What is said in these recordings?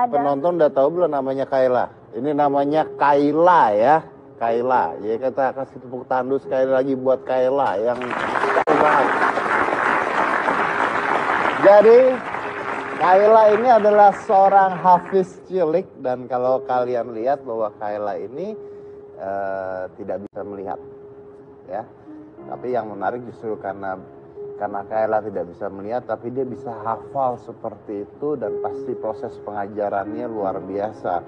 Penonton udah tahu belum namanya Kayla? Ini namanya Kayla ya, Kayla. Ya kita kasih tepuk tangan sekali lagi buat Kayla yang banget. Jadi Kayla ini adalah seorang hafiz cilik dan kalau kalian lihat bahwa Kayla ini tidak bisa melihat, ya. Tapi yang menarik justru karena Kayla tidak bisa melihat, tapi dia bisa hafal seperti itu dan pasti proses pengajarannya luar biasa.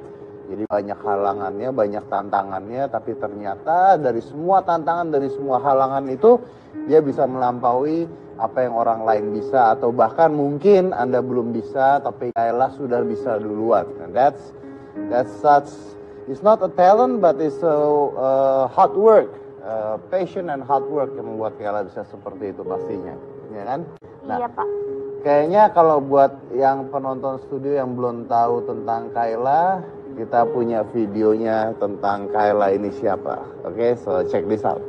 Jadi banyak halangannya, banyak tantangannya, tapi ternyata dari semua tantangan, dari semua halangan itu, dia bisa melampaui apa yang orang lain bisa, atau bahkan mungkin Anda belum bisa, tapi Kayla sudah bisa duluan. And that's such, it's not a talent, but it's a hard work. Passion and hard work yang membuat Kayla bisa seperti itu pastinya, ya kan? Nah, iya Pak. Kayaknya kalau buat yang penonton studio yang belum tahu tentang Kayla, kita punya videonya tentang Kayla ini siapa. Oke, so check this out.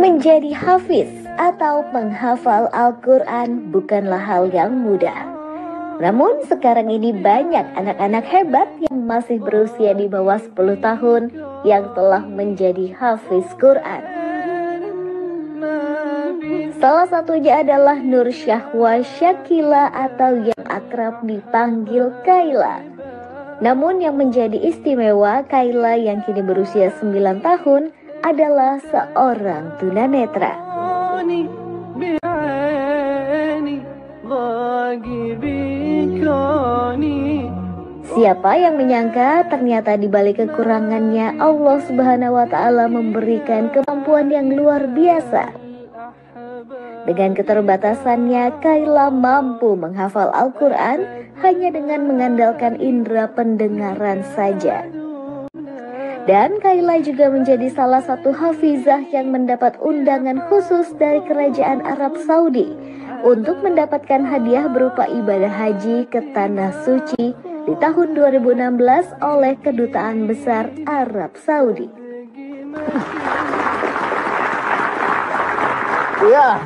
Menjadi hafiz atau penghafal Al-Quran bukanlah hal yang mudah. Namun sekarang ini banyak anak-anak hebat yang masih berusia di bawah 10 tahun yang telah menjadi hafiz Quran. Salah satunya adalah Nur Syahwa Syakila atau yang akrab dipanggil Kaila. Namun yang menjadi istimewa Kaila yang kini berusia 9 tahun adalah seorang tunanetra. Siapa yang menyangka ternyata di balik kekurangannya Allah Subhanahu wa taala memberikan kemampuan yang luar biasa. Dengan keterbatasannya, Kaila mampu menghafal Al-Quran hanya dengan mengandalkan indera pendengaran saja. Dan Kaila juga menjadi salah satu hafizah yang mendapat undangan khusus dari Kerajaan Arab Saudi untuk mendapatkan hadiah berupa ibadah haji ke Tanah Suci di tahun 2016 oleh Kedutaan Besar Arab Saudi. Ya,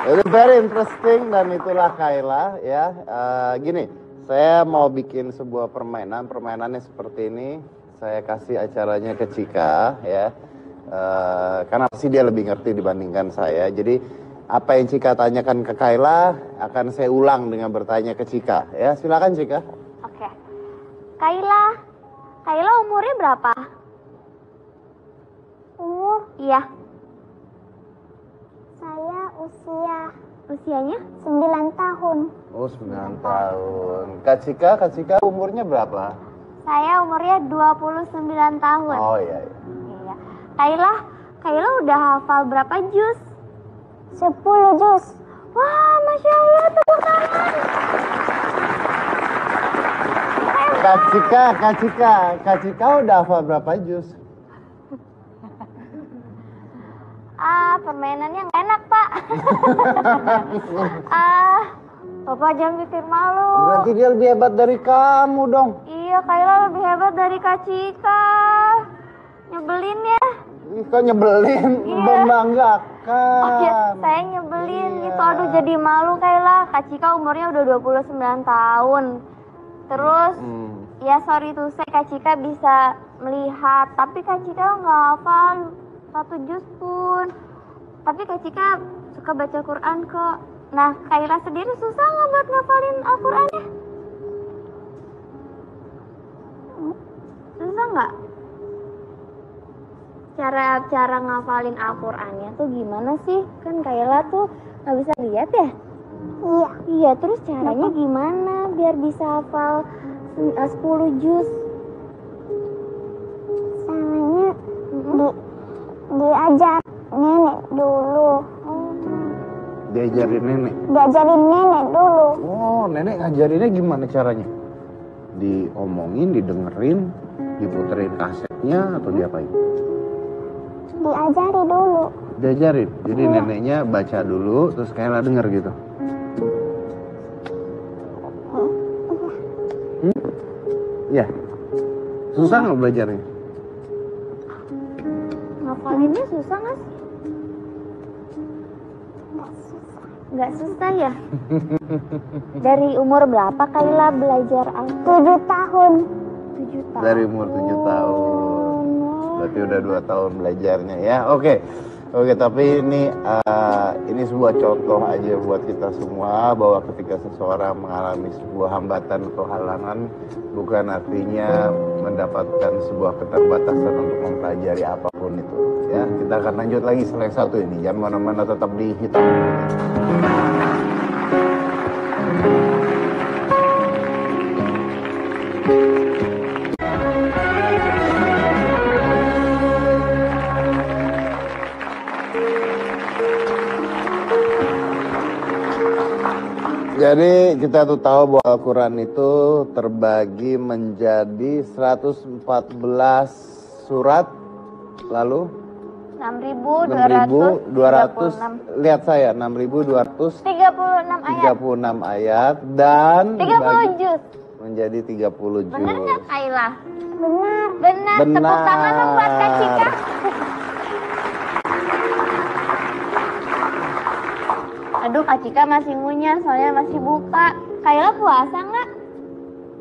itu very interesting dan itulah Kaila ya. Gini, saya mau bikin sebuah permainan. Permainannya seperti ini. Saya kasih acaranya ke Cika ya, karena pasti dia lebih ngerti dibandingkan saya. Jadi apa yang Cika tanyakan ke Kaila akan saya ulang dengan bertanya ke Cika. Ya, silakan Cika. Oke. Kaila umurnya berapa? Umur Iya. saya Usianya? 9 tahun. Oh, 9 tahun. Kak Cika umurnya berapa? Saya umurnya 29 tahun. Oh iya. Iya. Kaila udah hafal berapa juz? 10 juz. Wah, Masya Allah, tepuk tangan. Kak Cika udah hafal berapa juz? Permainannya nggak enak, Pak. Bapak jangan bikin malu. Berarti dia lebih hebat dari kamu dong. Iya, Kaila lebih hebat dari Kak Cika. Nyebelin ya. Ih, kok nyebelin? Iya. Membanggakan. Oh ya, saya nyebelin Iya. gitu. Aduh, jadi malu Kaila. Kak Cika umurnya udah 29 tahun. Terus, ya sorry tuh, Kak Cika bisa melihat. Tapi Kak Cika nggak hafal 1 juz pun. Tapi Kak Cika suka baca Quran kok. Nah, Kaila sendiri susah nggak buat ngafalin Al-Qurannya? Susah nggak? Cara ngafalin Al-Qurannya tuh gimana sih? Kan Kaila tuh nggak bisa lihat ya? Iya. Iya, terus caranya gimana biar bisa hafal 10 juz? Caranya diajar nenek dulu. Diajarin nenek. Diajarin nenek dulu. Oh, nenek ngajarinnya gimana caranya? Diomongin, didengerin, diputerin kasetnya atau diapain? Diajari dulu. Diajarin. Jadi neneknya baca dulu terus Kaila denger gitu. Iya. Susah nggak belajarnya? Ngafalinnya susah nggak sih? Nggak susah ya? Dari umur berapa Kaila belajar Al-Quran? 7 tahun. 7 tahun. Dari umur 7 tahun. Berarti udah 2 tahun belajarnya ya. Oke, tapi ini sebuah contoh aja buat kita semua bahwa ketika seseorang mengalami sebuah hambatan atau halangan bukan artinya mendapatkan sebuah keterbatasan untuk mempelajari apapun itu. Ya, kita akan lanjut lagi setelah yang satu ini. Jangan mana-mana, tetap di Hitam. Jadi kita tuh tahu bahwa Al-Quran itu terbagi menjadi 114 surat, lalu 6.236. Lihat saya, 6.236 ayat. dan 30 juz. menjadi 30 juz. Benar nggak Kaila? Benar. Tepuk tangan dong buat Kak Cika. Aduh, Kak Cika masih ngunyah soalnya masih buka. Kaila puasa nggak?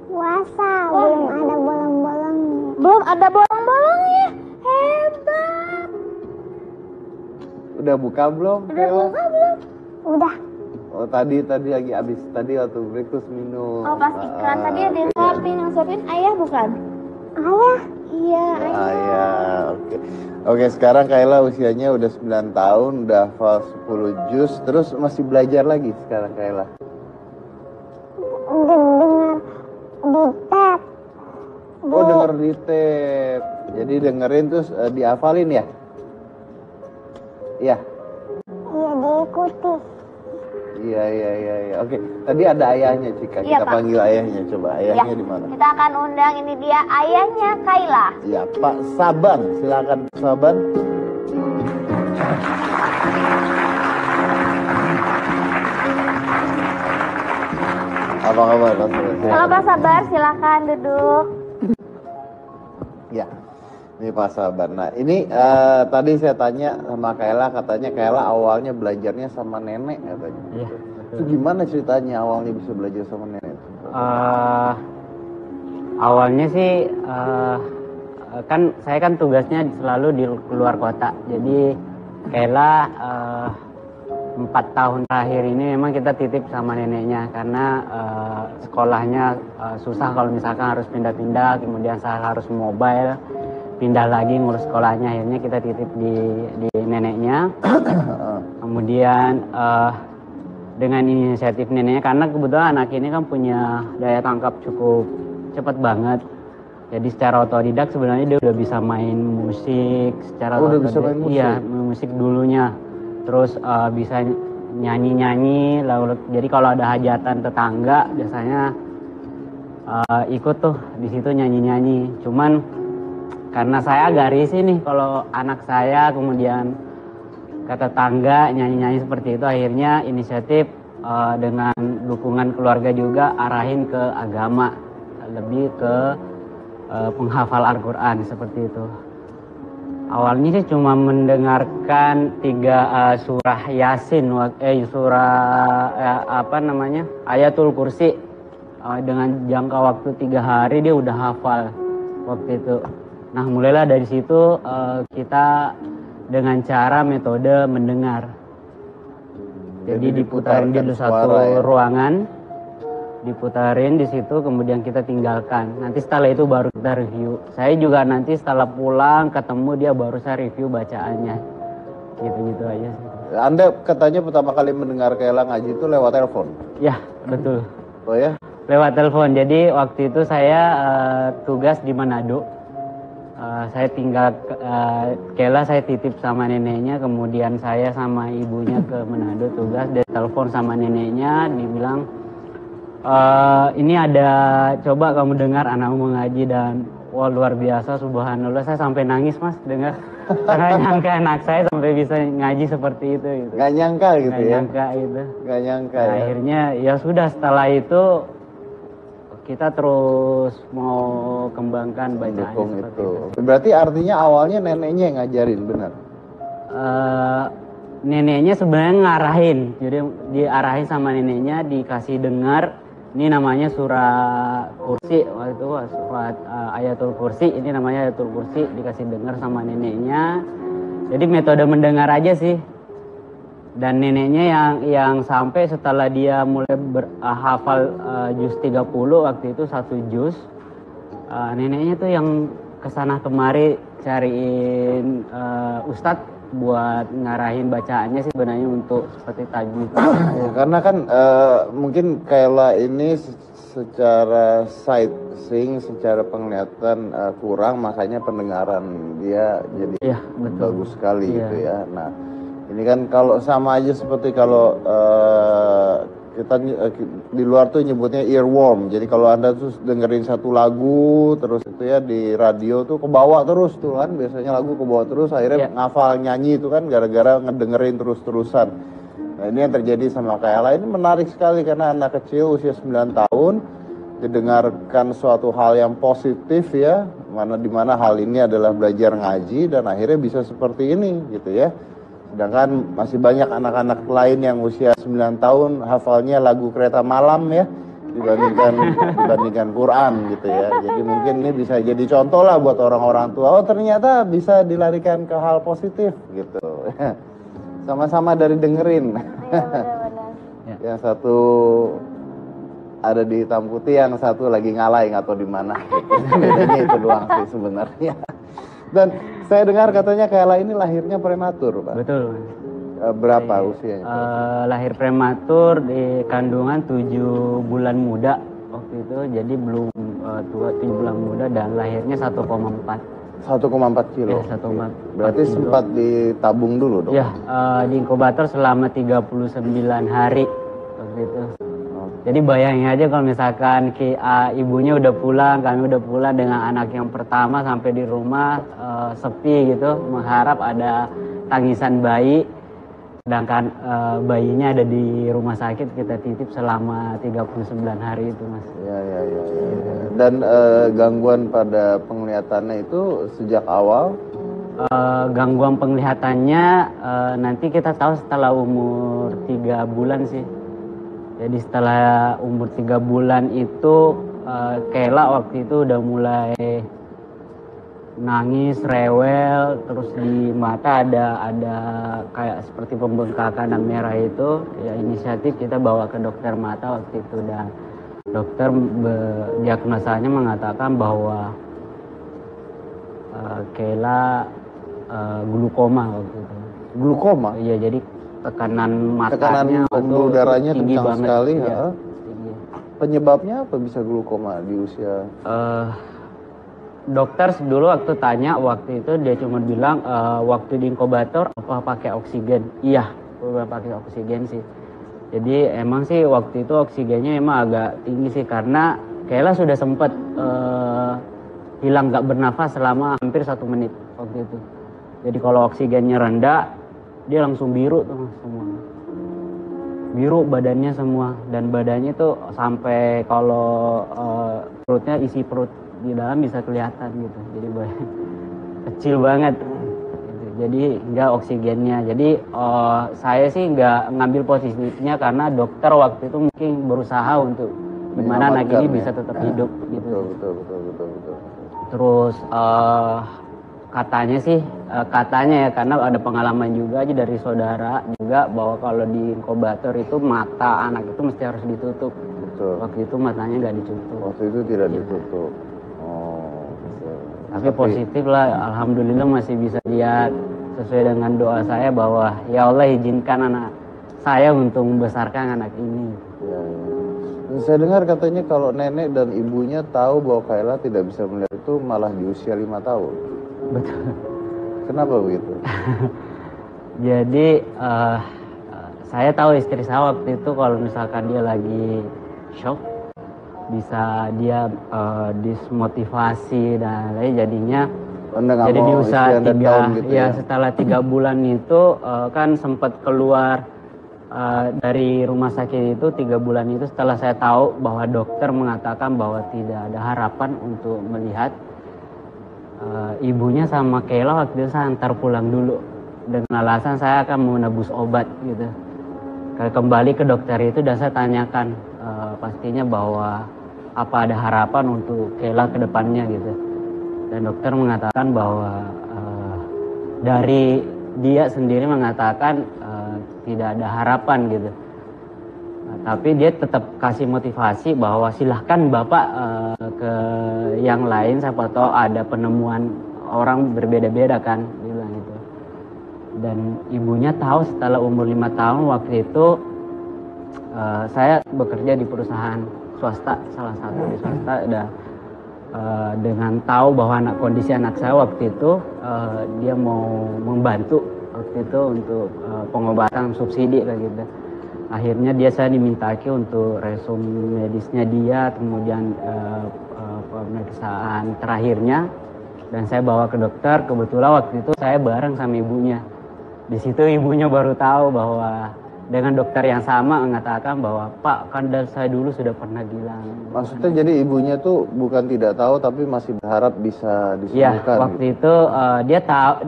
Puasa. Belum ada bolong-bolongnya. Belum ada bolong-bolongnya. Hebat. Udah buka belum? Udah buka belum? Udah. Oh tadi lagi abis tadi waktu break terus minum. Oh pas iklan tadi ada yang suapin. Yang suapin ayah bukan? Ayah. Iya ayah. Ayah, oke. Oke, sekarang Kayla usianya udah 9 tahun, udah hafal 10 juz, terus masih belajar lagi sekarang Kayla. Dengar di tab. Oh, denger di tape. Jadi dengerin terus dihafalin ya? Iya. Iya, diikuti. Iya. Oke, tadi ada ayahnya Cika. Iya, Kita Pak. panggil ayahnya coba. Ayahnya di mana? Kita akan undang ini dia ayahnya Kayla. Iya, Pak Saban. Silakan Pak Saban. Apa kabar Pak Saban? Halo Pak Sabar, silakan duduk. Ya, ini Pak Saban. Nah, ini tadi saya tanya sama Kayla, katanya Kayla awalnya belajarnya sama nenek katanya. Iya. Itu gimana ceritanya awalnya bisa belajar sama nenek? Awalnya sih kan saya kan tugasnya selalu di luar kota. Jadi Kayla 4 tahun terakhir ini memang kita titip sama neneknya karena sekolahnya susah kalau misalkan harus pindah-pindah, kemudian saya harus mobile, pindah lagi ngurus sekolahnya, akhirnya kita titip di neneknya. Kemudian dengan inisiatif neneknya, karena kebetulan anak ini kan punya daya tangkap cukup cepat banget. Jadi secara otodidak sebenarnya dia udah bisa main musik secara udah bisa main musik? Iya, musik dulunya. Terus bisa nyanyi-nyanyi, lalu jadi kalau ada hajatan tetangga biasanya ikut tuh di situ nyanyi-nyanyi. Cuman karena saya agak risih nih kalau anak saya kemudian ke tetangga nyanyi-nyanyi seperti itu, akhirnya inisiatif dengan dukungan keluarga juga arahin ke agama, lebih ke penghafal Al-Quran seperti itu. Awalnya sih cuma mendengarkan 3 surah Yasin, Ayatul Kursi, dengan jangka waktu 3 hari dia udah hafal waktu itu. Nah mulailah dari situ kita dengan cara metode mendengar. Jadi diputarin di satu ruangan, diputarin di situ, kemudian kita tinggalkan. Nanti setelah itu baru kita review. Saya juga nanti setelah pulang ketemu dia baru saya review bacaannya. Gitu-gitu aja sih. Anda katanya pertama kali mendengar Kayla ngaji itu lewat telepon? Ya, betul. Oh ya? Lewat telepon. Jadi waktu itu saya tugas di Manado. Saya tinggal Kayla saya titip sama neneknya, kemudian saya sama ibunya ke Manado tugas. Dia telepon sama neneknya, dibilang ini ada, coba kamu dengar anakmu mengaji, dan wah luar biasa, subhanallah, saya sampai nangis mas dengar. Karena nyangka anak saya sampai bisa ngaji seperti itu gitu. Gak nyangka gitu. Gak ya? nyangka itu. Gak nyangka Nah, ya? akhirnya ya sudah, setelah itu kita terus mau kembangkan bacaannya Mendukung seperti itu. itu. Berarti artinya awalnya neneknya yang ngajarin, benar? Neneknya sebenarnya ngarahin, jadi diarahin sama neneknya, dikasih dengar. Ini namanya surah kursi, waktu itu surat Ayatul Kursi, ini namanya Ayatul Kursi, dikasih dengar sama neneknya. Jadi metode mendengar aja sih. Dan neneknya yang sampai setelah dia mulai hafal juz 30, waktu itu 1 juz. Neneknya tuh yang kesana kemari cariin ustadz buat ngarahin bacaannya sih sebenarnya untuk seperti tajwid. Ya, karena kan mungkin Kayla ini secara sightseeing, secara penglihatan kurang, makanya pendengaran dia jadi bagus sekali gitu ya. Nah ini kan kalau sama aja seperti kalau kita di luar tuh nyebutnya earworm. Jadi kalau Anda tuh dengerin satu lagu terus itu ya di radio tuh kebawa terus tuh kan, biasanya lagu kebawa terus, akhirnya ngafal nyanyi itu kan gara-gara ngedengerin terus-terusan. Nah ini yang terjadi sama Kayla. Ini menarik sekali karena anak kecil usia 9 tahun didengarkan suatu hal yang positif ya, dimana hal ini adalah belajar ngaji dan akhirnya bisa seperti ini gitu ya. Sedangkan masih banyak anak-anak lain yang usia 9 tahun hafalnya lagu Kereta Malam ya, dibandingkan Quran gitu ya. Jadi mungkin ini bisa jadi contoh lah buat orang-orang tua. Oh ternyata bisa dilarikan ke hal positif gitu. Sama-sama dari dengerin. Iya benar-benar. Yang satu ada di hitam putih, yang satu lagi ngalahin atau di mana. Bedanya itu doang sih sebenarnya. Dan saya dengar katanya Kayla ini lahirnya prematur, Pak. Betul. Berapa usianya? Lahir prematur di kandungan 7 bulan muda waktu itu, jadi belum tua, 7 bulan muda, dan lahirnya 1,4. 1,4 kilo. Ya, 1,4 Berarti kilo. sempat ditabung dulu dong? Ya, di inkubator selama 39 hari waktu itu. Jadi bayangin aja kalau misalkan ibunya udah pulang, kami udah pulang dengan anak yang pertama sampai di rumah sepi gitu, mengharap ada tangisan bayi. Sedangkan bayinya ada di rumah sakit, kita titip selama 39 hari itu, Mas. Ya. Dan gangguan pada penglihatannya itu sejak awal? Gangguan penglihatannya nanti kita tahu setelah umur 3 bulan sih. Jadi setelah umur 3 bulan itu Kayla waktu itu udah mulai nangis, rewel, terus di mata ada kayak seperti pembengkakan dan merah itu. Ya inisiatif kita bawa ke dokter mata waktu itu, dan dokter diagnosanya mengatakan bahwa Kayla glukoma waktu itu. Glukoma? Iya, jadi tekanan matanya, pembuluh darahnya tinggi kencang banget. sekali. Ya, tinggi. Penyebabnya apa bisa glukoma di usia? Dokter dulu waktu tanya, waktu itu dia cuma bilang waktu di inkubator apa pakai oksigen. Iya, pakai oksigen sih. Jadi emang sih waktu itu oksigennya emang agak tinggi sih, karena Kayla sudah sempat hilang gak bernafas selama hampir 1 menit waktu itu. Jadi kalau oksigennya rendah, dia langsung biru tuh semua. Biru badannya semua, dan badannya tuh sampai kalau perutnya, isi perut di dalam bisa kelihatan gitu. Jadi kecil banget. Jadi enggak oksigennya. Jadi saya sih enggak ngambil posisinya, karena dokter waktu itu mungkin berusaha untuk gimana anak ini bisa tetap hidup gitu. Betul. Terus katanya ya, karena ada pengalaman juga aja dari saudara juga, bahwa kalau di inkubator itu mata anak itu mesti harus ditutup. Betul. Waktu itu matanya nggak ditutup. Waktu itu tidak ditutup. Tapi positif lah, alhamdulillah masih bisa lihat, sesuai dengan doa saya bahwa ya Allah izinkan anak saya untuk membesarkan anak ini. Ya. Saya dengar katanya kalau nenek dan ibunya tahu bahwa Kayla tidak bisa melihat itu malah di usia 5 tahun. Betul. Kenapa begitu? Jadi saya tahu istri saya waktu itu kalau misalkan dia lagi shock, bisa dia dismotivasi dan lain, jadinya jadi di usia 3 gitu ya, setelah 3 bulan itu kan sempat keluar dari rumah sakit itu 3 bulan itu, setelah saya tahu bahwa dokter mengatakan bahwa tidak ada harapan untuk melihat, ibunya sama Kayla waktu itu saya antar pulang dulu dengan alasan saya akan menebus obat gitu. Kembali ke dokter itu dan saya tanyakan pastinya bahwa apa ada harapan untuk Kayla ke depannya gitu. Dan dokter mengatakan bahwa dari dia sendiri mengatakan tidak ada harapan gitu. Tapi dia tetap kasih motivasi bahwa silahkan Bapak ke yang lain, siapa tahu ada penemuan orang berbeda-beda kan, dia bilang gitu. Dan ibunya tahu setelah umur 5 tahun waktu itu saya bekerja di perusahaan swasta, salah satu di swasta, dengan tahu bahwa kondisi anak saya waktu itu dia mau membantu waktu itu untuk pengobatan subsidi kayak gitu. Akhirnya saya dimintaki untuk resume medisnya dia, kemudian pemeriksaan terakhirnya, dan saya bawa ke dokter. Kebetulan waktu itu saya bareng sama ibunya. Di situ ibunya baru tahu bahwa dengan dokter yang sama mengatakan bahwa Pak, kan saya dulu sudah pernah bilang. Maksudnya jadi ibunya tuh bukan tidak tahu tapi masih berharap bisa disembuhkan. Ya, waktu itu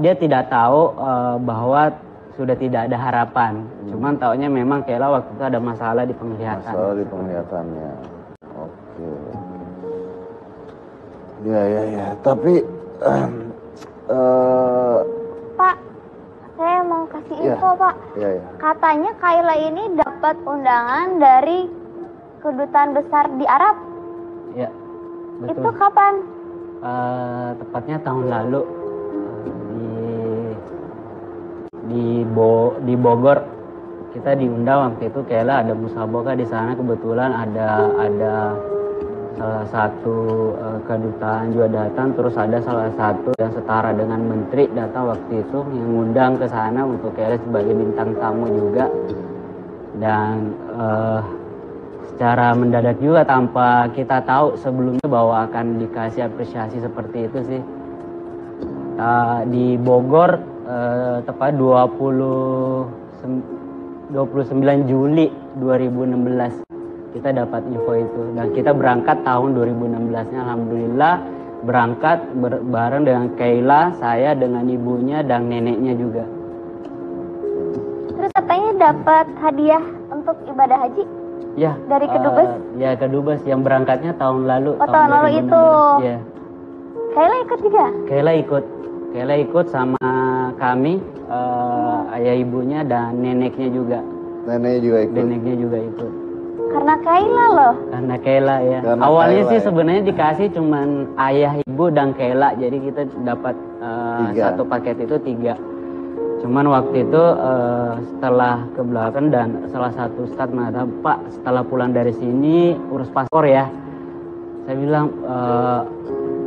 dia tidak tahu bahwa sudah tidak ada harapan. Cuman taunya memang Kayla waktu itu ada masalah di penglihatan. Masalah di penglihatannya. Oke. Ya. Tapi Pak, saya mau kasih ini info Pak. Iya, iya. Katanya Kayla ini dapat undangan dari kedutaan besar di Arab. Ya, Itu betul. kapan? Tepatnya tahun lalu di Bogor kita diundang waktu itu. Kayla ada musabaqah di sana, kebetulan ada salah satu kedutaan juga datang, terus ada salah satu yang setara dengan menteri datang waktu itu yang ngundang ke sana untuk Kayla sebagai bintang tamu juga. Dan secara mendadak juga tanpa kita tahu sebelumnya bahwa akan dikasih apresiasi seperti itu sih. Di Bogor tepat 29 Juli 2016 kita dapat info itu, dan kita berangkat tahun 2016-nya alhamdulillah berangkat bareng dengan Kayla, saya dengan ibunya dan neneknya juga. Terus katanya dapat hadiah untuk ibadah haji Ya, dari Kedubes. Ya, Kedubes yang berangkatnya tahun lalu. Oh, tahun lalu 2016. itu. Ya. Kayla ikut juga? Kayla ikut sama kami, ayah ibunya dan neneknya juga. Neneknya juga ikut. Karena Kayla loh. Karena Kayla ya. Karena Awalnya Kayla, sih ya. sebenarnya dikasih cuman ayah, ibu dan Kayla. Jadi kita dapat satu paket itu 3. Cuman waktu itu setelah ke belakang dan salah satu ustadz mengatakan, Pak, setelah pulang dari sini urus paspor ya. Saya bilang,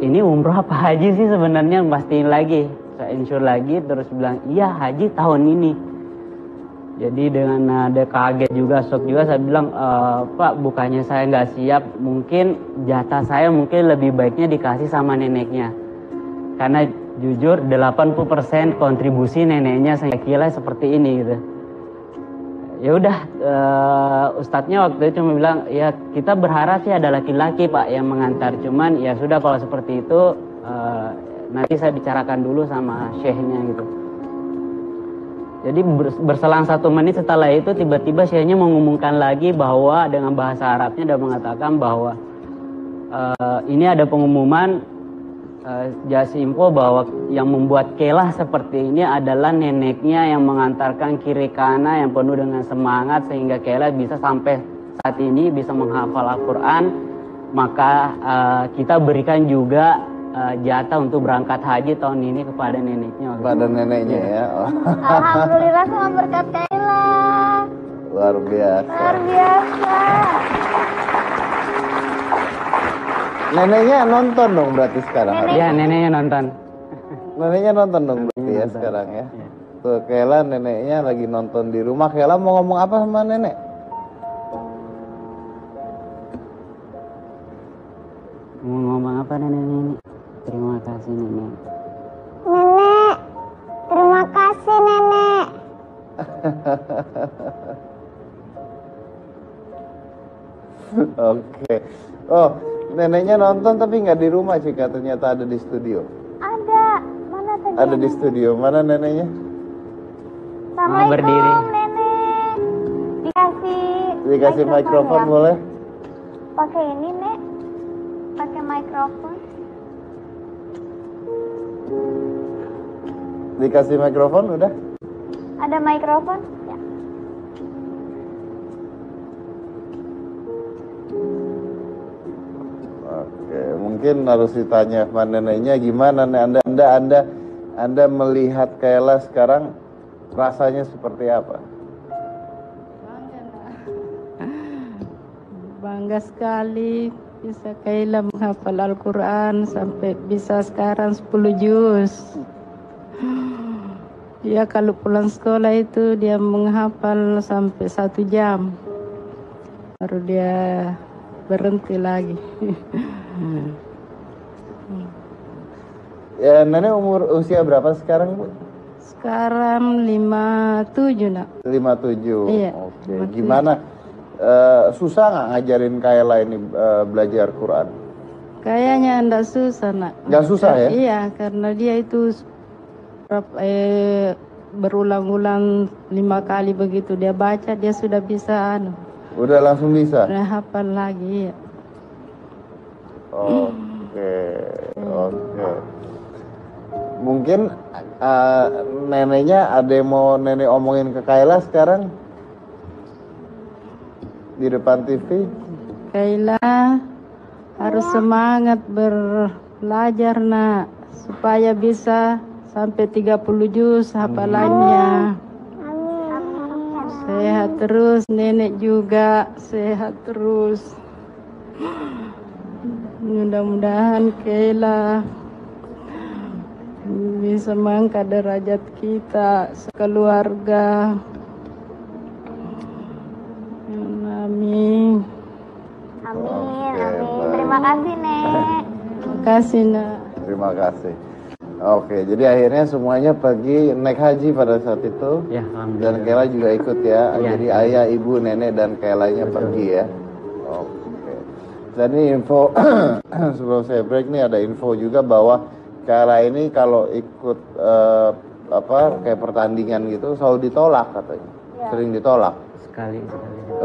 ini umroh apa haji sih sebenarnya, pastiin lagi. Saya insure lagi, terus bilang, iya haji tahun ini. Jadi dengan ada kaget juga, shock juga, saya bilang, Pak, bukannya saya nggak siap, mungkin jatah saya mungkin lebih baiknya dikasih sama neneknya. Karena jujur 80% kontribusi neneknya saya kira seperti ini gitu. Ya udah, ustadznya waktu itu cuma bilang, ya kita berharap sih ada laki-laki Pak yang mengantar. Cuman ya sudah kalau seperti itu nanti saya bicarakan dulu sama syekhnya gitu. Jadi berselang 1 menit setelah itu tiba-tiba syekhnya mengumumkan lagi bahwa dengan bahasa Arabnya dan mengatakan bahwa ini ada pengumuman jas info bahwa yang membuat Kayla seperti ini adalah neneknya yang mengantarkan kiri kanan yang penuh dengan semangat sehingga Kayla bisa sampai saat ini bisa menghafal Al-Quran. Maka kita berikan juga jatah untuk berangkat haji tahun ini kepada neneknya. Kepada neneknya ya. Oh. Alhamdulillah sama berkat Kayla. Luar biasa. Luar biasa. Neneknya nonton dong berarti sekarang. Iya, neneknya nonton. Neneknya nonton dong berarti ya sekarang ya. Tuh Kayla neneknya lagi nonton di rumah. Kayla mau ngomong apa sama nenek? Mau ngomong apa nenek? Terima kasih nenek. Nenek, terima kasih nenek. Oke. Oh, neneknya nonton tapi nggak di rumah Cika, ternyata ada di studio. Ada. Mana tadi? Ada di studio. Mana neneknya? Assalamualaikum berdiri. nenek. Dikasih mikrofon ya? boleh? Pakai ini nek. Pakai mikrofon. Dikasih mikrofon udah? Ada mikrofon? Ya. Oke, mungkin harus ditanya sama neneknya gimana nih Anda melihat Kayla sekarang rasanya seperti apa? Bangga sekali bisa Kayla menghafal Al-Quran sampai bisa sekarang 10 juz. Dia kalau pulang sekolah itu dia menghafal sampai 1 jam. Baru dia berhenti lagi. Ya, nenek usia berapa sekarang, Bu? Sekarang 57 nak. 57. Iya, Oke. 57. Gimana? Susah nggak ngajarin Kayla ini belajar Quran? Kayaknya enggak susah nak. Nggak susah ya? Iya, karena dia itu berulang-ulang 5 kali begitu dia baca dia sudah bisa Udah langsung bisa? udah hafal lagi ya. Oke. Mungkin neneknya ada yang mau nenek omongin ke Kayla sekarang di depan TV. Kayla harus semangat belajar nak, supaya bisa sampai 30 juz hafalannya. Sehat terus, nenek juga sehat terus. Mudah-mudahan Kayla bisa mengangkat derajat kita sekeluarga. Amin. Amin, Oke, amin. baik. Terima kasih, Nek. Terima kasih nak. Terima kasih. Oke, jadi akhirnya semuanya pergi naik haji pada saat itu. Ya, Dan alhamdulillah. Kayla juga ikut ya. Iya. Jadi ayah, ibu, nenek dan Kaylanya pergi ya. Oke. Dan ini info sebelum saya break nih ada info juga bahwa Kayla ini kalau ikut kayak pertandingan gitu selalu ditolak katanya. Iya. Sering ditolak. Sekali.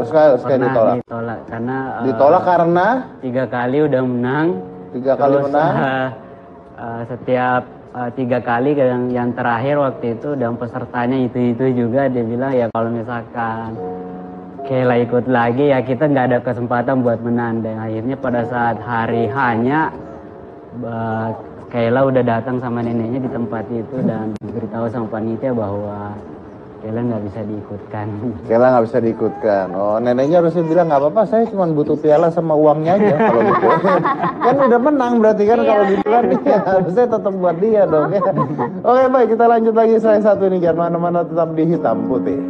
Sekali Pernah ditolak. ditolak karena Ditolak karena 3 kali udah menang. 3 kali Terus, menang. setiap 3 kali yang terakhir waktu itu dan pesertanya itu juga dia bilang ya kalau misalkan Kayla ikut lagi ya kita nggak ada kesempatan buat menang. Dan akhirnya pada saat hari hanya Kayla udah datang sama neneknya di tempat itu dan diberitahu sama panitia bahwa Kayla nggak bisa diikutkan. Kayla nggak bisa diikutkan. Oh, neneknya harusnya bilang nggak apa-apa, saya cuma butuh piala sama uangnya aja kalau gitu. Kan udah menang berarti kan kalau gitu kan ya, harusnya tetap buat dia dong ya. Oke baik, kita lanjut lagi slide 1 ini, jangan mana-mana, tetap di Hitam Putih.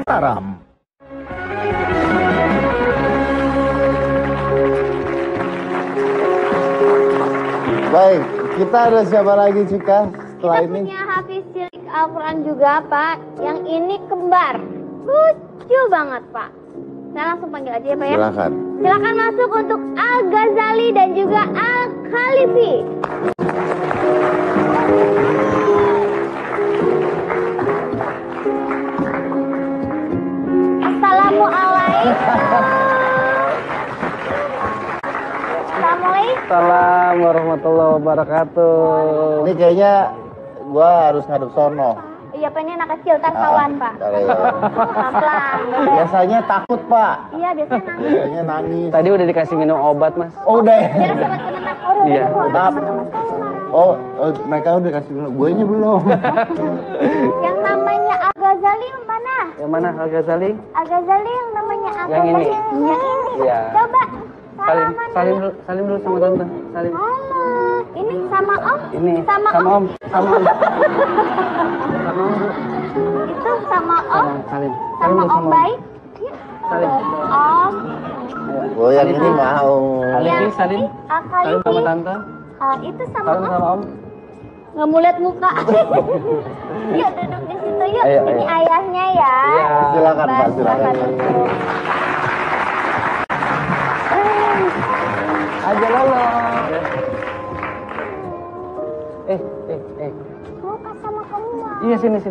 Haram. Baik, kita ada siapa lagi Cika setelah Kita ini? punya Hafiz cilik Al-Quran juga, Pak. Yang ini kembar. Lucu banget, Pak. Saya langsung panggil aja ya, Pak ya. Silakan. Silakan masuk untuk Al-Ghazali dan juga Al-Khalifi. Assalamualaikum. Assalamualaikum. Assalamualaikum warahmatullahi wabarakatuh. Ini kayaknya gua harus ngadep sono. Iya, Pak, ini anak kecil, kan kawan, Pak. Pelan-pelan. Biasanya takut, Pak. Iya, biasanya nangis. Biasanya nangis. Tadi udah dikasih minum obat, Mas. Oh, udah ya? Biar sobat-sobat takut. Iya. Maaf. Oh, mereka udah kasih minum. Guanya belum. Yang namanya Al-Ghazali mana? Yang mana Al-Ghazali? Al-Ghazali yang namanya Yang ini? Yang ini. Iya. Coba. Salim, Salaman. salim dulu sama tante. Salim. Halo. Ini sama Om. Ini Sama sama Om. Om, sama Om. Sama Om. Itu sama Om. Salim. Sama dulu Om baik. Yuk. Salim. Om. Oh, yang ini mau. Alifi, salim. Salim sama tante. Itu sama Salim Om. sama Om. Nggak mau lihat muka. Yuk duduk di situ yuk. Ayo, Ini ayo. ayahnya ya. Iya. Silakan, Pak, silakan. duduk. Aja lolo. Eh. Muka sama kamu. Iya, sini.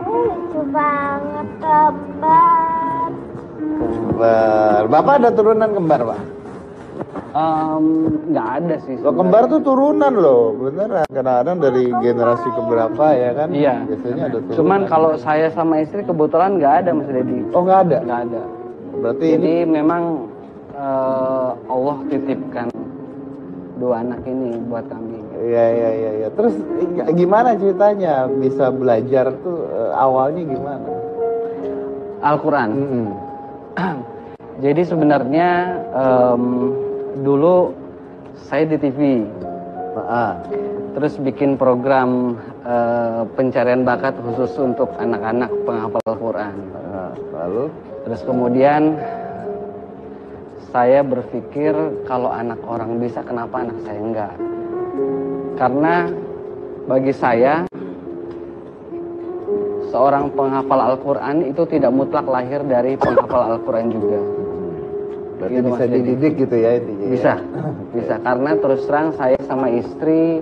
Lucu banget, kembar. Kembar. Bapak ada turunan kembar, Pak? Nggak ada sih. Lo kembar tuh turunan loh, beneran. Kadang-kadang dari generasi keberapa ya kan? Iya. Biasanya ada turunan. Cuman kalau saya sama istri kebetulan nggak ada, Mas Dedi. Oh, nggak ada? Nggak ada. Berarti ini Jadi memang Allah titipkan 2 anak ini buat kami. Iya. Terus gimana ceritanya bisa belajar tuh awalnya gimana? Al-Quran. Jadi sebenarnya dulu saya di TV, terus bikin program pencarian bakat khusus untuk anak-anak penghafal Al-Quran. Lalu? Terus kemudian saya berpikir kalau anak orang bisa, kenapa anak saya enggak? Karena bagi saya seorang penghafal Al-Quran itu tidak mutlak lahir dari penghafal Al-Quran juga. Berarti Gitu, bisa Mas Dedi. dididik gitu ya intinya. Bisa, bisa. Karena terus terang saya sama istri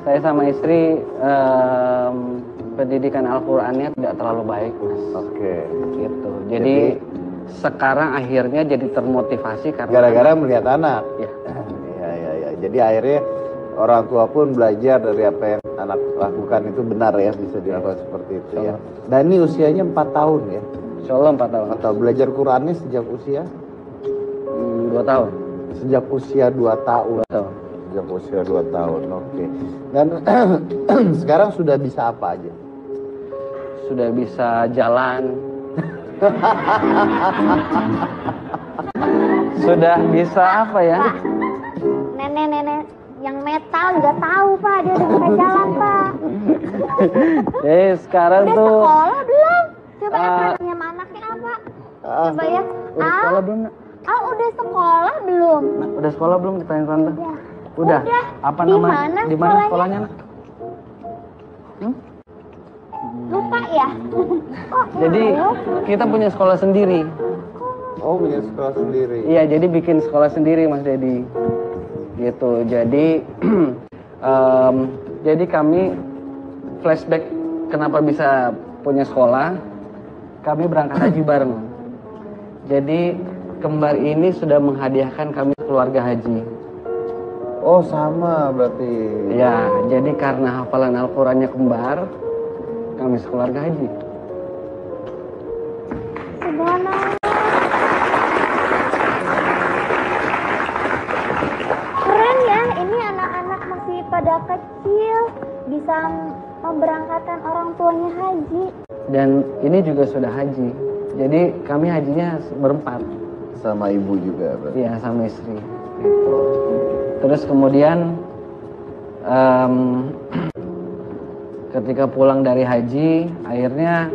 saya sama istri pendidikan Al-Qur'annya tidak terlalu baik, Mas. Oke. Gitu. Jadi sekarang akhirnya jadi termotivasi karena Gara-gara melihat anak. ya. Ya. Jadi akhirnya orang tua pun belajar dari apa yang anak lakukan itu benar ya, bisa dilakukan seperti itu ya. Dan ini usianya 4 tahun ya. Insyaallah 4 tahun. Atau belajar Qurannya sejak usia? 2 tahun. Sejak usia 2 tahun. 2 tahun. Sejak usia 2 tahun, oke. Dan sekarang sudah bisa apa aja? Sudah bisa jalan. Sudah bisa apa ya? Pak, nenek-nenek yang metal nggak tahu Pak, dia udah bisa jalan Pak. Sekarang Udah tuh sekolah belum? Coba namanya sama anaknya apa? Coba ya. udah sekolah belum? Nak? Udah sekolah belum? Nak, udah sekolah belum ditanya tante? Ya. Udah. Apa Di nama? mana Di mana sekolahnya? sekolahnya, Nak? Lupa ya? Jadi kita punya sekolah sendiri. Oh, punya sekolah sendiri. Iya, jadi bikin sekolah sendiri, Mas Dedi. Gitu. Jadi jadi kami flashback kenapa bisa punya sekolah. Kami berangkat haji bareng. Jadi kembar ini sudah menghadiahkan kami keluarga haji. Oh, sama berarti. Ya, jadi karena hafalan Al-Qur'annya kembar, kami sekeluarga haji. Subhanallah. Keren ya, ini anak-anak masih pada kecil bisa memberangkatkan orang tuanya haji. Dan ini juga sudah haji. Jadi kami hajinya berempat. Sama ibu juga berarti. Iya, sama istri. Gitu. Terus kemudian ketika pulang dari haji, akhirnya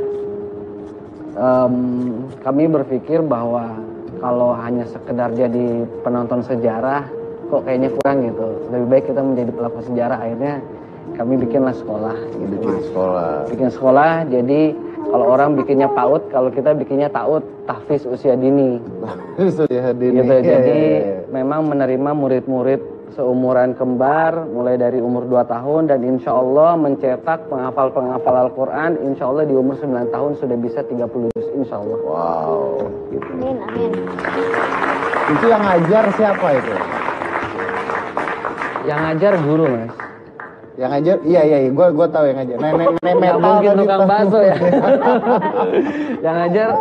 kami berpikir bahwa kalau hanya sekedar jadi penonton sejarah, kok kayaknya kurang gitu. Lebih baik kita menjadi pelaku sejarah. Akhirnya kami bikinlah sekolah. Gitu. Bikin sekolah, jadi kalau orang bikinnya PAUD, kalau kita bikinnya TAUD, tahfiz usia dini. Usia dini. Gitu. Jadi memang menerima murid-murid seumuran kembar mulai dari umur 2 tahun dan insya Allah mencetak penghafal-penghafal Al-Quran insya Allah di umur 9 tahun sudah bisa 30 juz insya Allah. Wow. Gitu. Amin, amin. Itu yang ngajar siapa itu? Yang ngajar guru, Mas. Yang ngajar? Iya, gue tahu yang ngajar. Nenek Nggak metal mungkin tadi tukang tuh. bakso ya.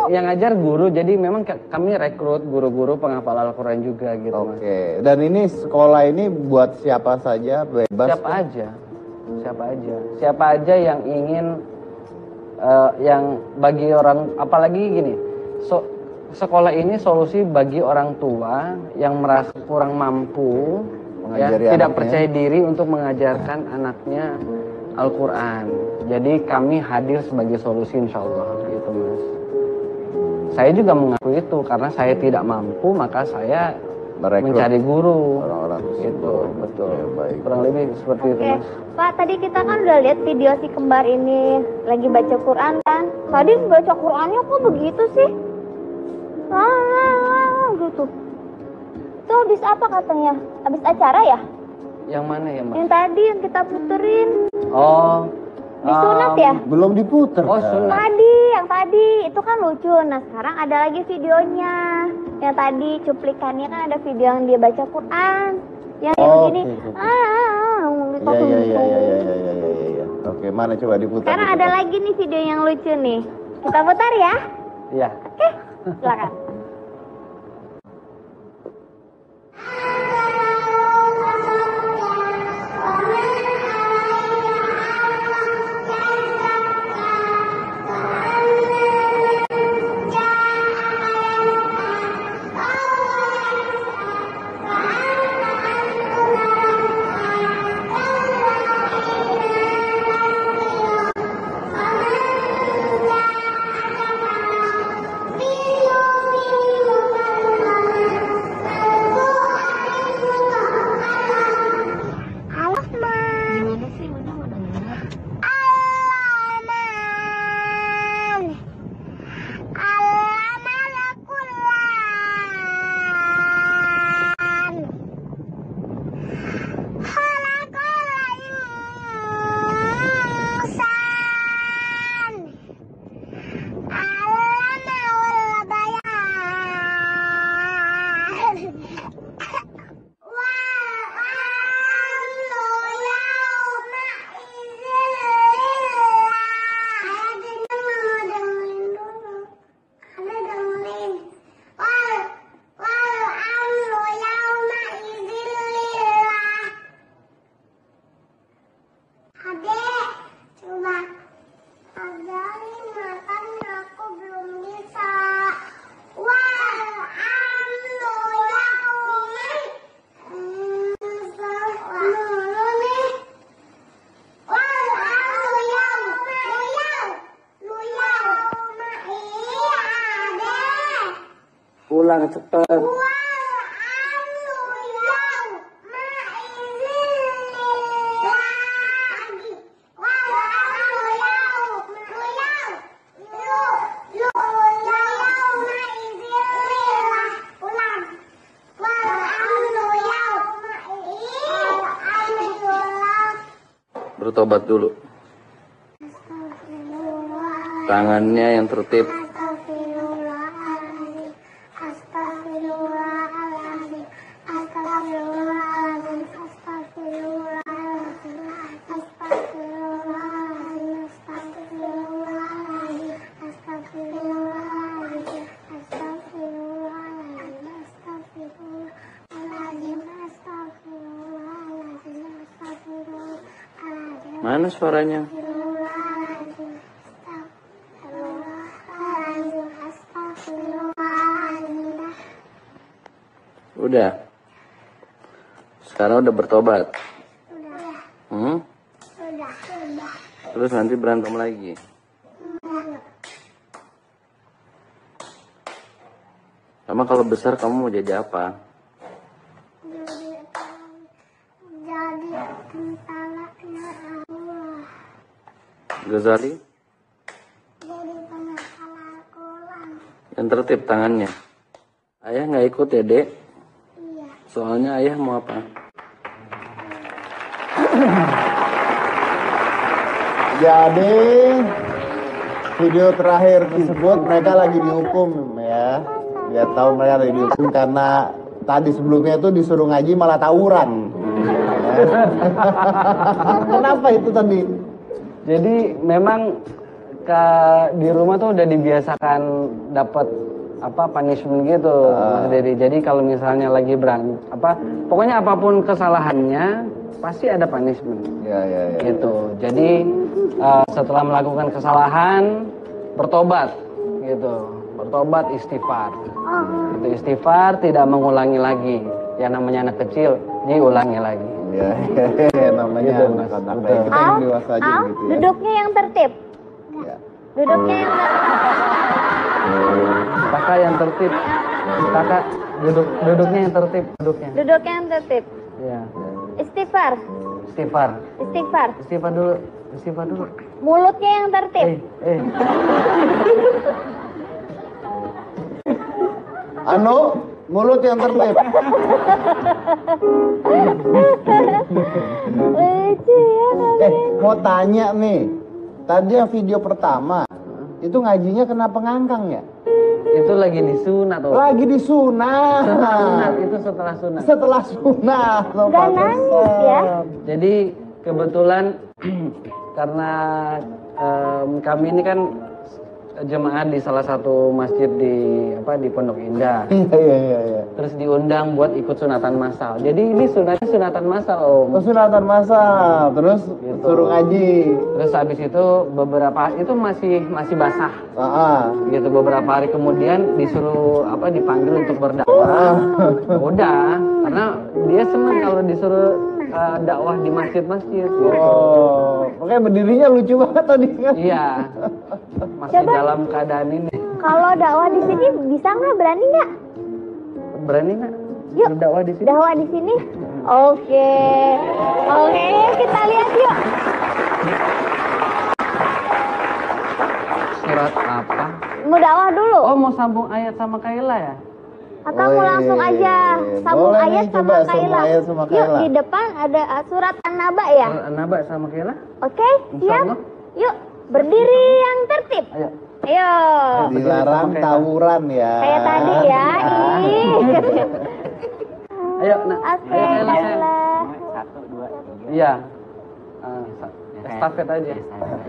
yang ngajar guru. Jadi memang kami rekrut guru-guru penghafal Al-Quran juga gitu, Mas. Oke. Dan ini sekolah ini buat siapa saja, bebas? Siapa aja yang ingin yang bagi orang, apalagi gini, sekolah ini solusi bagi orang tua yang merasa kurang mampu, ya, tidak percaya diri untuk mengajarkan anaknya Al-Quran. Jadi kami hadir sebagai solusi insya Allah gitu, Mas. Saya juga mengakui itu karena saya tidak mampu, maka saya mencari guru. Orang-orang Gitu, betul. Ya, baik. Kurang lebih seperti itu, Oke, Mas. Pak, tadi kita kan udah lihat video si kembar ini lagi baca Quran kan. Tadi baca Qurannya kok begitu sih? Gitu. Itu habis apa katanya? Habis acara ya? Yang mana ya, Mas? Yang tadi yang kita puterin. Oh, Disunat ya? Belum diputer. Oh, kan? sunat. Yang tadi itu kan lucu. Nah sekarang ada lagi videonya. Yang tadi cuplikannya kan ada video yang dia baca Quran. Yang begini. Oke. Gitu. Iya. Oke, mana coba diputar. Sekarang ada lagi nih video yang lucu nih. Kita putar ya. Iya. Oke, silakan. Thank you. Pulang cepet. Bertobat dulu. Tangannya yang tertib. Mana suaranya? Udah. Sekarang udah bertobat. Terus nanti berantem lagi. Sama kalau besar kamu mau jadi apa? Jadi tentara Allah. Ghazali? Jadi penghafal Al-Quran. Yang tertib tangannya. Ayah nggak ikut ya, Dek? Iya. Soalnya ayah mau apa? Jadi video terakhir tersebut mereka lagi dihukum ya. Biar tahu mereka lagi dihukum karena tadi sebelumnya itu disuruh ngaji malah tawuran. Ya. Kenapa itu tadi? Jadi memang di rumah tuh udah dibiasakan dapat punishment gitu, Mas Dedi. Jadi kalau misalnya lagi pokoknya apapun kesalahannya pasti ada punishment. Ya. Gitu. Jadi setelah melakukan kesalahan bertobat gitu. Bertobat istighfar. Itu istighfar, tidak mengulangi lagi. Ya namanya anak kecil, diulangi lagi. Ya, namanya Gitu, anak-anak betul. kita yang dewasa aja gitu ya. Duduknya yang tertib. Ya. Duduknya yang Kakak yang tertib. Kakak duduknya yang tertib, duduknya. Duduknya yang tertib. Ya. Istighfar. Istighfar. Istighfar. Istighfar dulu. Istighfar dulu. Mulutnya yang tertib. Mulut yang tertib. Mau tanya nih. Tadi yang video pertama itu ngajinya kenapa ngangkang ya? Itu lagi disunat tuh. Lagi disunat. Sunat itu setelah sunat. Setelah sunat. Gak nangis ya. Jadi kebetulan karena kami ini kan jemaah di salah satu masjid di Pondok Indah. Iya. Terus diundang buat ikut sunatan massal. Jadi ini sunatan massal, Om. Sunatan masal, terus Gitu. suruh ngaji. Terus habis itu beberapa itu masih basah. Gitu beberapa hari kemudian disuruh dipanggil untuk berdakwah. Udah, karena dia senang kalau disuruh dakwah di masjid-masjid. Gitu. Oh, makanya berdirinya lucu banget tadi kan? Iya. Masih dalam keadaan ini. Kalau dakwah di sini bisa nggak? Berani nggak? Berani nggak? Yuk. Berdakwah di sini. Dakwah di sini? Oke, kita lihat yuk. Surat apa? Mau dakwah dulu? Oh, mau sambung ayat sama Kaila ya? Atau mau langsung aja sambung Boleh ayat nih, sama coba sambung Kaila. ayat sama Yuk, Kaila. di depan ada surat An-Naba ya? Naba sama Kaila? Oke, siap? Insyaallah. Yuk, berdiri yang tertib. Ayo. Ayo. Dilarang tawuran ya. Kayak tadi ya. Ih. Ayo, nak. Oke, Ayo, Kayla, sayang. Kayla. 1, 2, 3. Iya. Estafet aja.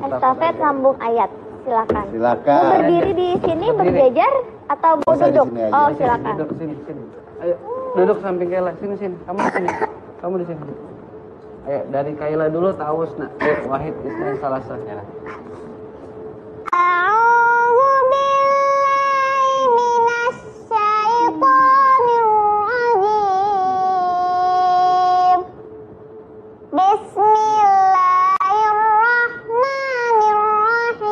Estafet sambung ayat. Silakan. Mau Silakan. berdiri di sini Berdiri. berjajar atau mau Bisa di duduk? sini aja. Oh, Sini, silakan. Duduk sini, sini. Ayo, duduk samping Kayla. Sini, sini. Kamu di sini. Kamu di sini. Ayo, dari Kayla dulu Taus, nak. Ayo, Wahid Ismail Salasa. أعوذ بالله من الشيطان الرجيم بسم الله الرحمن الرحيم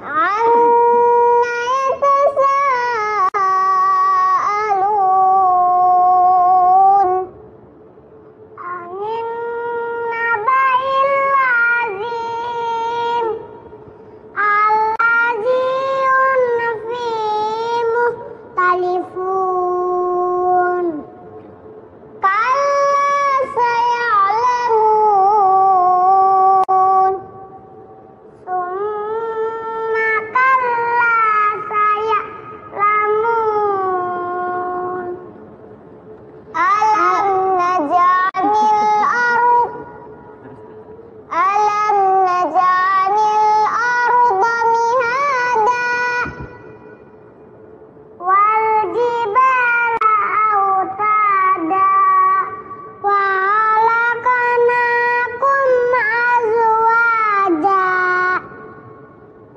عما يتساءلون عن النبأ العظيم الذي هم فيه مختلفون كلا سيعلمون ثم كلا سيعلمون ألم نجعل الأرض مهادا والجبال أوتادا وخلقناكم أزواجا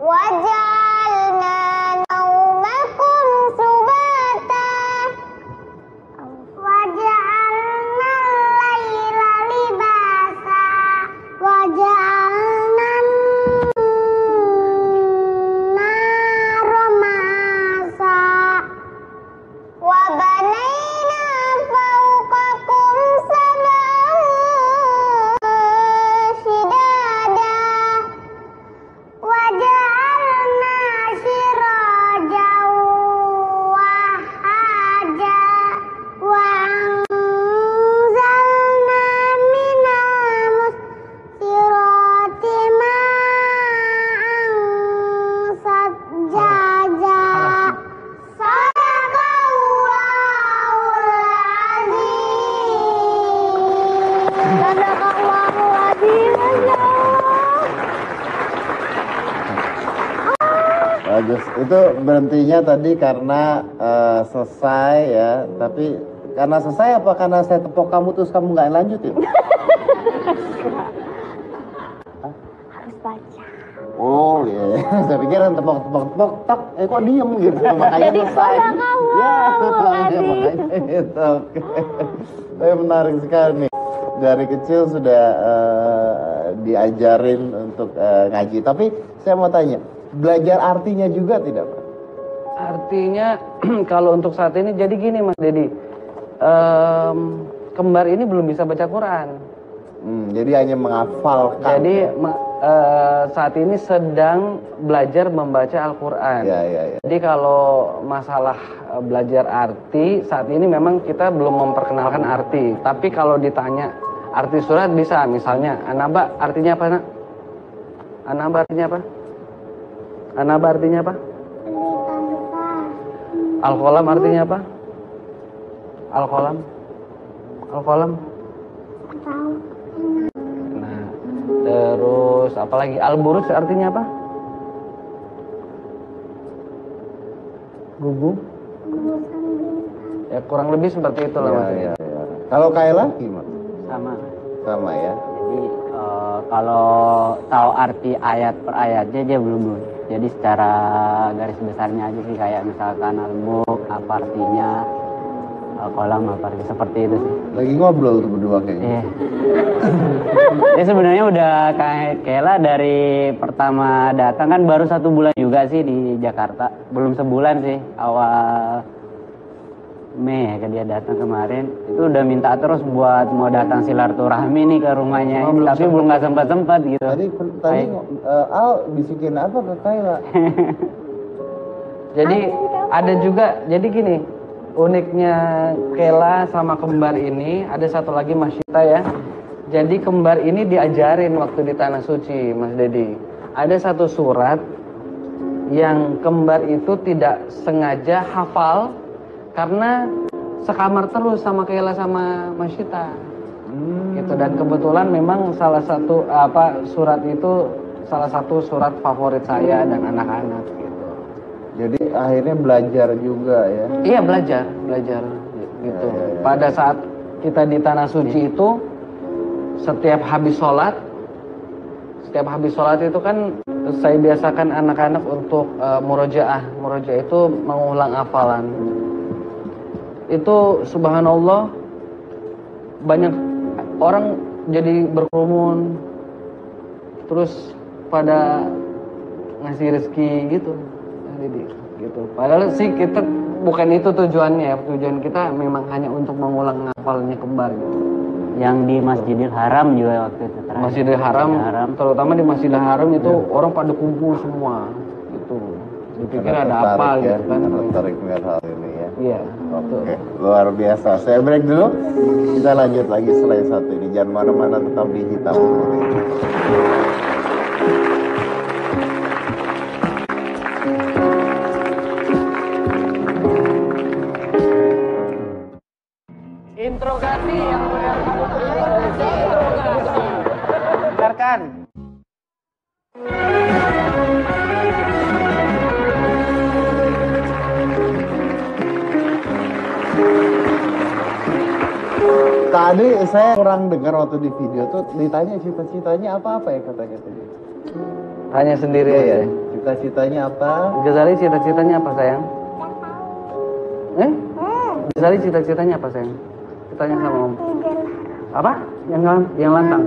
وجعلنا نومكم سباتا وجعلنا الليل لباسا وجعلنا النار معاشا وبنينا فوقكم سبعا شدادا وجعلنا سراجا وهاجا وأنزلنا من المسرات ماء ثجاجا صدق الله العظيم صدق الله العظيم. Bagus. Itu berhentinya tadi karena selesai ya. Tapi karena selesai apa karena saya tepok kamu terus kamu nggak lanjutin? Harus baca. Oh iya. Saya pikir kan tepok tak. Kok diem gitu? Makanya Jadi selesai. sadaqallahu Ya, al-azim. makanya itu. Oke. Tapi menarik sekali nih. Dari kecil sudah diajarin untuk ngaji. Tapi saya mau tanya, belajar artinya juga tidak, Pak? Artinya kalau untuk saat ini jadi gini Mas Dedi, kembar ini belum bisa baca Quran. Jadi hanya menghafalkan. Jadi saat ini sedang belajar membaca Al-Quran. Ya. Jadi kalau masalah belajar arti, saat ini memang kita belum memperkenalkan arti. Tapi kalau ditanya arti surat bisa, misalnya An-Naba artinya apa, Nak? An-Naba artinya apa? An-Naba artinya apa? Al-Qalam artinya apa? Al-Qalam? Al-Qalam? Nah, terus apalagi Al-Buruj artinya apa? Gugu? Ya kurang lebih seperti itu lah Mas. Ya. Kalau Kayla gimana? Sama ya. Jadi kalau tahu arti ayat per ayatnya dia belum. Jadi secara garis besarnya aja sih, kayak misalkan al-mulk apa artinya, al-qalam apa artinya, seperti itu sih. Lagi ngobrol tuh berdua kayaknya. Iya. Ini sebenarnya udah Kayla dari pertama datang kan baru 1 bulan juga sih di Jakarta. Belum sebulan sih, awal Mei ya dia datang kemarin. Itu udah minta terus buat mau datang silaturahmi nih ke rumahnya. Tapi belum nggak sempat gitu. Tadi Al bisikin apa ke Kayla? Jadi ada juga, jadi gini, uniknya Kayla sama kembar ini ada satu lagi Mas Syita ya. Jadi kembar ini diajarin waktu di Tanah Suci, Mas Dedi. Ada satu surat yang kembar itu tidak sengaja hafal karena sekamar terus sama Kaila sama Mas Syita. Gitu. Dan kebetulan memang salah satu surat itu salah satu surat favorit saya dan anak-anak gitu. Jadi akhirnya belajar juga ya. Iya, belajar gitu. Ya. Pada saat kita di Tanah Suci itu setiap habis sholat itu kan saya biasakan anak-anak untuk murojaah. Murojaah itu mengulang hafalan. Itu subhanallah banyak orang jadi berkerumun, terus pada ngasih rezeki gitu. Gitu. Padahal sih kita bukan itu tujuannya ya. Tujuan kita memang hanya untuk mengulang hafalnya kembar gitu. Yang di Masjidil Haram juga waktu itu terakhir. Masjidil Haram, terutama di Masjidil Haram itu orang pada kumpul semua gitu. Dipikir ada apa ya, gitu kan. tertarik dengan hal ini ya. Iya. Oke, luar biasa. Saya break dulu. Kita lanjut lagi setelah yang satu ini. Jangan mana-mana, tetap di Hitam Putih. Interogasi yang dengarkan. Tadi saya kurang dengar waktu di video tuh ditanya cita-citanya apa ya katanya tadi. Tanya sendiri ya. ya. Cita-citanya apa? Ghazali cita-citanya apa sayang? Ghazali cita-citanya apa sayang? Tanya sama Om. Apa? Yang lantang.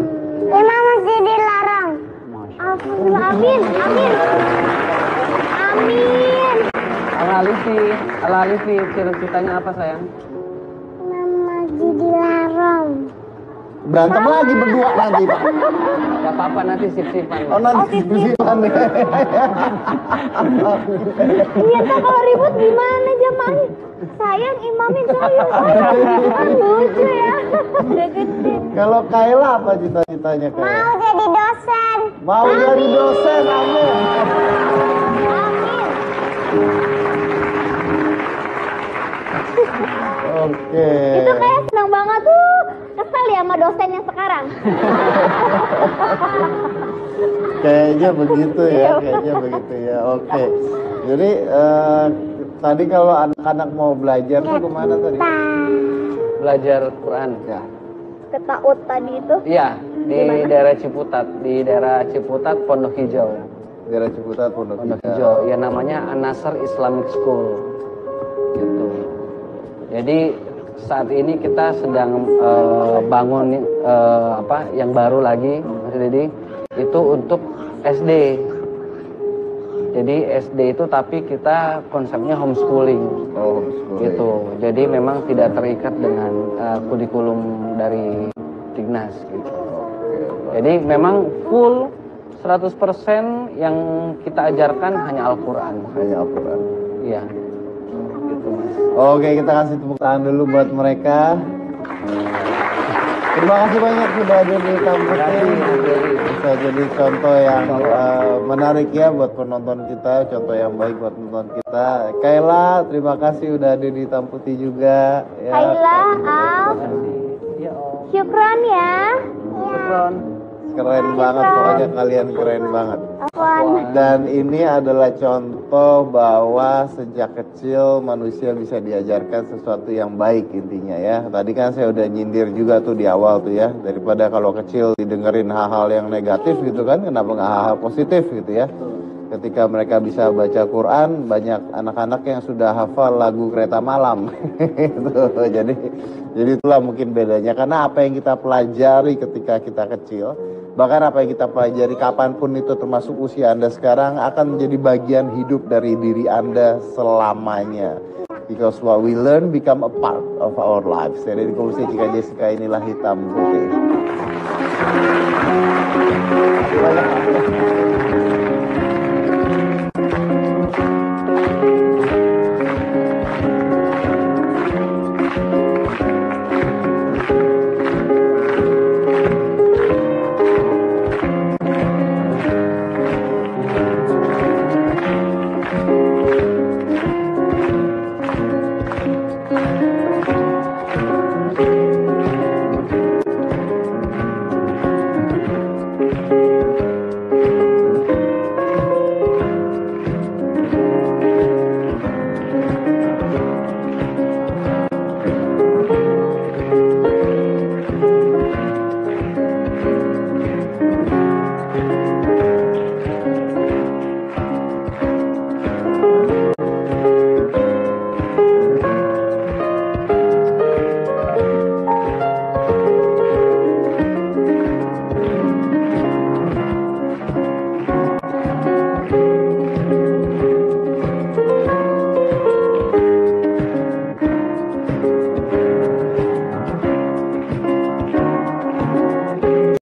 Imam Masjidil Haram. Amin. Al-Alifi, cita-citanya apa sayang? Imam Masjidil Haram. Berantem lagi berdua nanti Pak. Gak apa-apa, nanti sip-sipan. Oh nanti sip-sipan nih. Iya tuh kalau ribut gimana jamaahnya? Sayang imamin sayang. Kan lucu ya. Udah gede. Kalau Kaila apa cita-citanya Kaila? Mau jadi dosen. Mau jadi dosen, amin. Oke. Itu kayak senang banget tuh. Kesel ya sama dosen yang sekarang. Kayaknya begitu ya, Oke. Jadi tadi kalau anak-anak mau belajar tuh kemana tadi? Belajar Quran ya. Ketaut tadi itu. Iya, di daerah Ciputat, Pondok Hijau. Daerah Ciputat, Pondok Hijau. Ya namanya An-Nasr Islamic School. Gitu. Jadi saat ini kita sedang bangun yang baru lagi, Mas Dedi, itu untuk SD. Jadi SD itu tapi kita konsepnya homeschooling. Oh, homeschooling. Gitu. Jadi memang tidak terikat dengan kurikulum dari Dignas gitu. Jadi memang full 100% yang kita ajarkan hanya Al-Qur'an. Hanya Al-Qur'an. Iya. Gitu, Mas. Oke, kita kasih tepuk tangan dulu buat mereka. Terima kasih banyak sudah hadir di Hitam Putih. Bisa jadi contoh yang menarik ya buat penonton kita, contoh yang baik buat penonton kita. Kaila, terima kasih udah hadir di Hitam Putih juga. Ya. Kaila, syukron ya. Syukron. Keren banget, pokoknya kalian keren banget. Dan ini adalah contoh bahwa sejak kecil manusia bisa diajarkan sesuatu yang baik intinya ya. Tadi kan saya udah nyindir juga tuh di awal tuh ya. Daripada kalau kecil didengerin hal-hal yang negatif gitu kan, kenapa nggak hal-hal positif gitu ya. Ketika mereka bisa baca Quran, banyak anak-anak yang sudah hafal lagu Kereta Malam. Jadi itulah mungkin bedanya. Karena apa yang kita pelajari ketika kita kecil, bahkan apa yang kita pelajari kapanpun itu termasuk usia Anda sekarang akan menjadi bagian hidup dari diri Anda selamanya. Because what we learn become a part of our lives. Dari Komisi Cika Jessica, inilah Hitam Putih.